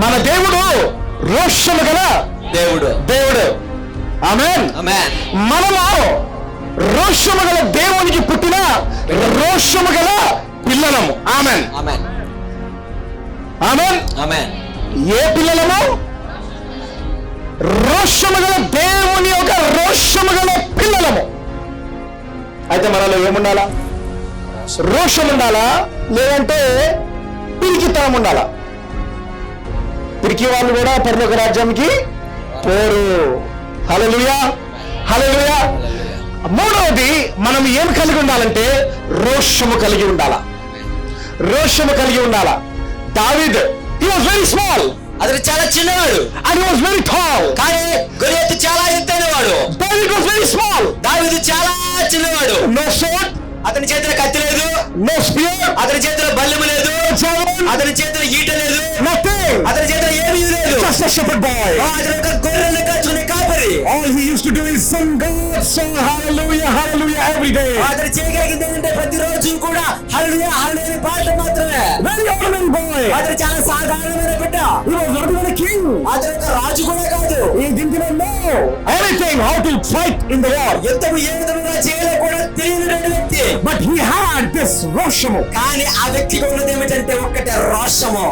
మన దేవుడు రోషము గల దేవుడు. ఆమేన్. మనము రోషము గల దేవునికి పుట్టిన రోషము గల పిల్లలము. ఆమేన్. ఆమేన్. ఏ పిల్లలము? రోషము గల దేవుని యొక్క రోషము గల పిల్లలము. అయితే మనలో ఏముండాలా? రోషం ఉండాలా, లేదంటే పిరికితనం ఉండాలా? పిరికి వాళ్ళు కూడా పరలోక రాజ్యానికి పోరు. హల్లెలూయా, హల్లెలూయా. మూడవది, మనం ఏం కలిగి ఉండాలంటే రోషము కలిగి ఉండాలా. రోషము కలిగి ఉండాలా. దావీద్, he was very small, అతను చాలా చిన్నవాడు. and he was very tall. కానీ గొలియాతు చాలా ఎత్తైనవాడు. David was very small. దావీదు చాలా చిన్నవాడు. No sword, అతని చేతిలో కత్తి లేదు. no spear, అతని చేతిలో బల్లెము లేదు. అతని చేతిలో ఈట లేదు. nothing. అతని చేతిలో ఏమీ లేదు. Just a shepherd boy. అతను ఒక గొర్రెలను కాచుకునే కాపరి. All he used to do is sing God's song, hallelujah, hallelujah, every day. అతను చేయగలిగింది ఏంటంటే ప్రతిరోజు కూడా హల్లెలూయా హల్లెలూయా పాట మాత్రమే. Very ordinary boy. అతను చాలా సాధారణమైన బిడ్డ. He was not even a king. అతను ఒక రాజు కూడా కాదు. He didn't even know anything how to fight in the war. యుద్ధం ఏ విధంగా చేయాలో కూడా తెలియని వ్యక్తి. But he had this రోషము. కానీ ఆ వ్యక్తికి ఉన్నది ఏమిటంటే ఒక్కటే రోషము.